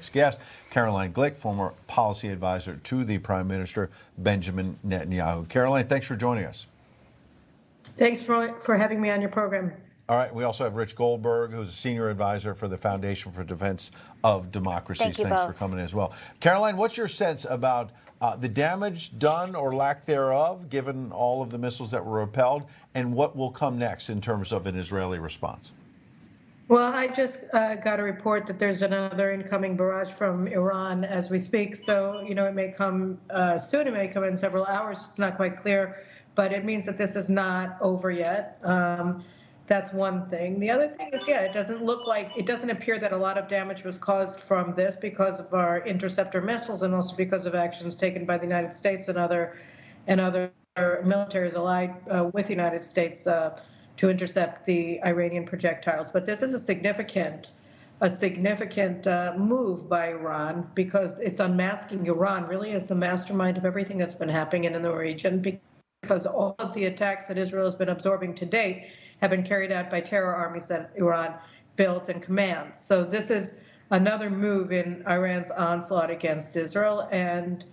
Guest, Caroline Glick, former policy advisor to the Prime Minister Benjamin Netanyahu. Caroline, thanks for joining us. Thanks for having me on your program. All right, we also have Rich Goldberg, who's a senior advisor for the Foundation for Defense of Democracies. Thanks for coming in as well. Caroline, what's your sense about the damage done or lack thereof, given all of the missiles that were repelled, and what will come next in terms of an Israeli response? Well, I just got a report that there's another incoming barrage from Iran as we speak. So, it may come soon. It may come in several hours. It's not quite clear, but it means that this is not over yet. That's one thing. The other thing is, it doesn't appear that a lot of damage was caused from this because of our interceptor missiles and also because of actions taken by the United States and other militaries allied with the United States to intercept the Iranian projectiles. But this is a significant move by Iran because it's unmasking Iran really as the mastermind of everything that's been happening in the region, because all of the attacks that Israel has been absorbing to date have been carried out by terror armies that Iran built and commands. So this is another move in Iran's onslaught against Israel, and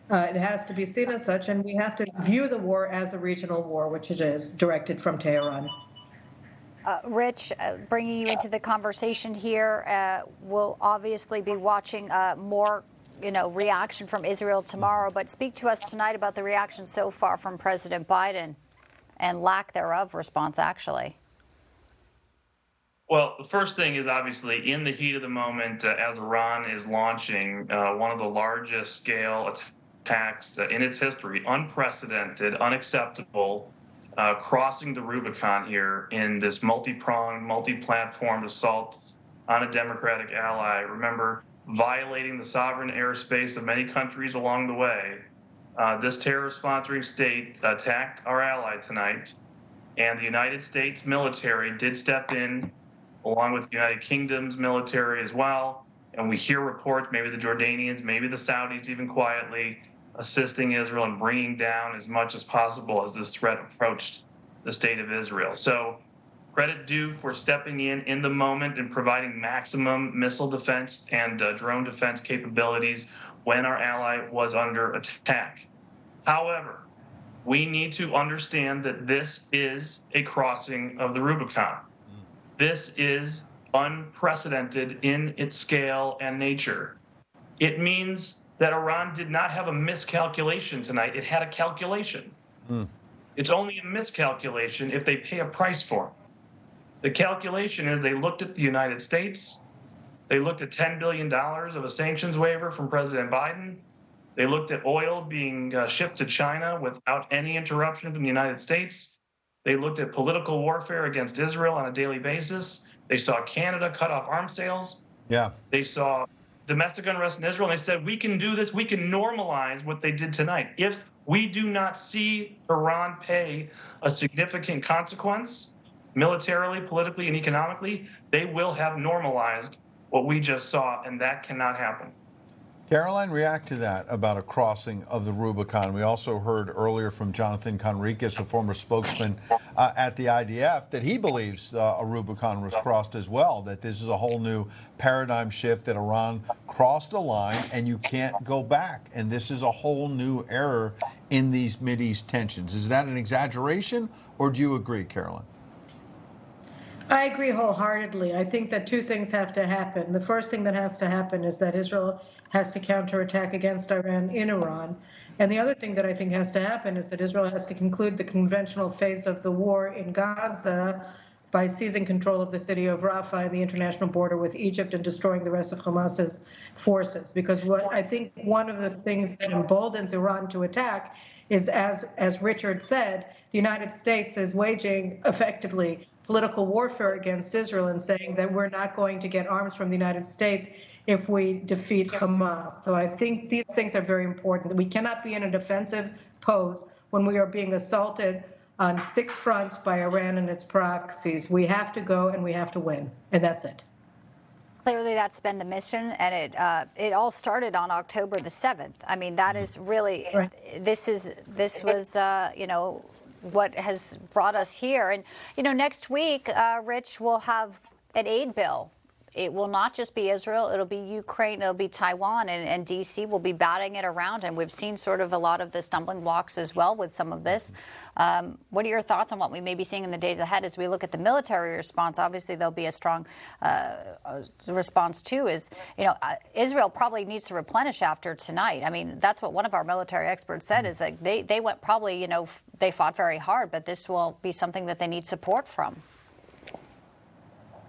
it has to be seen as such, and we have to view the war as a regional war, which it is, directed from Tehran. Rich, bringing you into the conversation here, we'll obviously be watching more, reaction from Israel tomorrow, but speak to us tonight about the reaction so far from President Biden and lack thereof response, actually. Well, the first thing is obviously in the heat of the moment, as Iran is launching one of the largest scale attacks in its history, unprecedented, unacceptable, crossing the Rubicon here in this multi-pronged, multi-platformed assault on a democratic ally. Remember, violating the sovereign airspace of many countries along the way. This terror-sponsoring state attacked our ally tonight, and the United States military did step in, along with the United Kingdom's military as well. And we hear reports, maybe the Jordanians, maybe the Saudis even quietly, assisting Israel and bringing down as much as possible as this threat approached the state of Israel. So credit due for stepping in the moment and providing maximum missile defense and drone defense capabilities when our ally was under attack. However, we need to understand that this is a crossing of the Rubicon. This is unprecedented in its scale and nature. It means that Iran did not have a miscalculation tonight. It had a calculation. It's only a miscalculation if they pay a price for it. The calculation is they looked at the United States. They looked at $10 billion of a sanctions waiver from President Biden. They looked at oil being shipped to China without any interruption from the United States. They looked at political warfare against Israel on a daily basis. They saw Canada cut off arms sales. Yeah. They saw domestic unrest in Israel, and they said, we can do this, we can normalize what they did tonight. If we do not see Iran pay a significant consequence, militarily, politically, and economically, they will have normalized what we just saw, and that cannot happen. Caroline, react to that about a crossing of the Rubicon. We also heard earlier from Jonathan Conricus, a former spokesman at the IDF, that he believes a Rubicon was crossed as well, that this is a whole new paradigm shift, that Iran crossed a line and you can't go back. And this is a whole new era in these Mideast tensions. Is that an exaggeration, or do you agree, Caroline? I agree wholeheartedly. I think that two things have to happen. The first thing that has to happen is that Israel has to counterattack against Iran in Iran. And the other thing that I think has to happen is that Israel has to conclude the conventional phase of the war in Gaza by seizing control of the city of Rafah and the international border with Egypt and destroying the rest of Hamas's forces. Because what I think one of the things that emboldens Iran to attack is, as Richard said, the United States is waging effectively political warfare against Israel and saying that we're not going to get arms from the United States if we defeat Hamas. So I think these things are very important. We cannot be in a defensive pose when we are being assaulted on 6 fronts by Iran and its proxies. We have to go and we have to win, and that's it. Clearly, that's been the mission, and it all started on October the 7th. I mean, that is really right. This was what has brought us here. And next week, Rich, we'll have an aid bill it will not just be Israel. It'll be Ukraine. It'll be Taiwan, and D.C. will be batting it around. And we've seen sort of a lot of the stumbling blocks as well with some of this. What are your thoughts on what we may be seeing in the days ahead as we look at the military response? Obviously, there'll be a strong response too. Israel probably needs to replenish after tonight. I mean, that's what one of our military experts said, is that they went probably, they fought very hard, but this will be something that they need support from.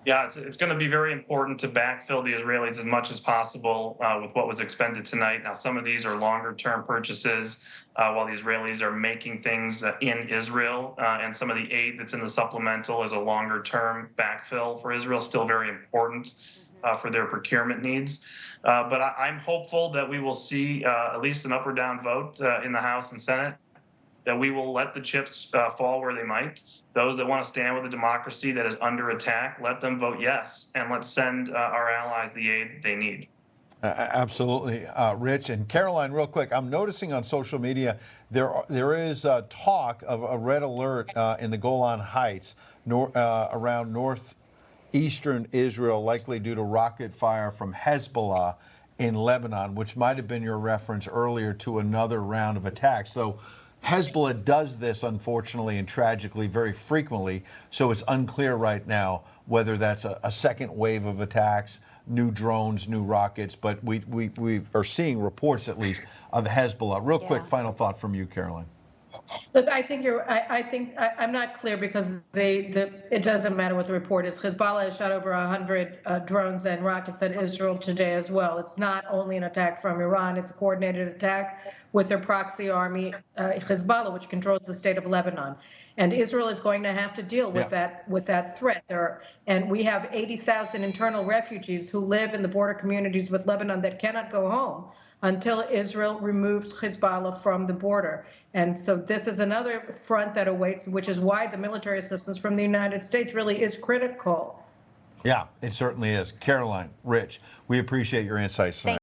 Yeah, it's going to be very important to backfill the Israelis as much as possible with what was expended tonight. Now, some of these are longer-term purchases while the Israelis are making things in Israel, and some of the aid that's in the supplemental is a longer-term backfill for Israel, still very important for their procurement needs. But I'm hopeful that we will see at least an up or down vote in the House and Senate, that we will let the chips fall where they might. Those that want to stand with a democracy that is under attack, let them vote yes, and let's send our allies the aid they need. Absolutely, Rich. And Caroline, real quick, I'm noticing on social media there is talk of a red alert in the Golan Heights around northeastern Israel, likely due to rocket fire from Hezbollah in Lebanon, which might have been your reference earlier to another round of attacks. So Hezbollah does this, unfortunately and tragically, very frequently, so it's unclear right now whether that's a second wave of attacks, new drones, new rockets, but we are seeing reports, at least, of Hezbollah. Real quick, final thought from you, Caroline. Look, I think I'm not clear because it doesn't matter what the report is. Hezbollah has shot over 100 drones and rockets at Israel today as well. It's not only an attack from Iran, it's a coordinated attack with their proxy army, Hezbollah, which controls the state of Lebanon. And Israel is going to have to deal with that threat. And we have 80,000 internal refugees who live in the border communities with Lebanon that cannot go home until Israel removes Hezbollah from the border. And so this is another front that awaits, which is why the military assistance from the United States really is critical. Yeah, it certainly is. Caroline, Rich, we appreciate your insights tonight.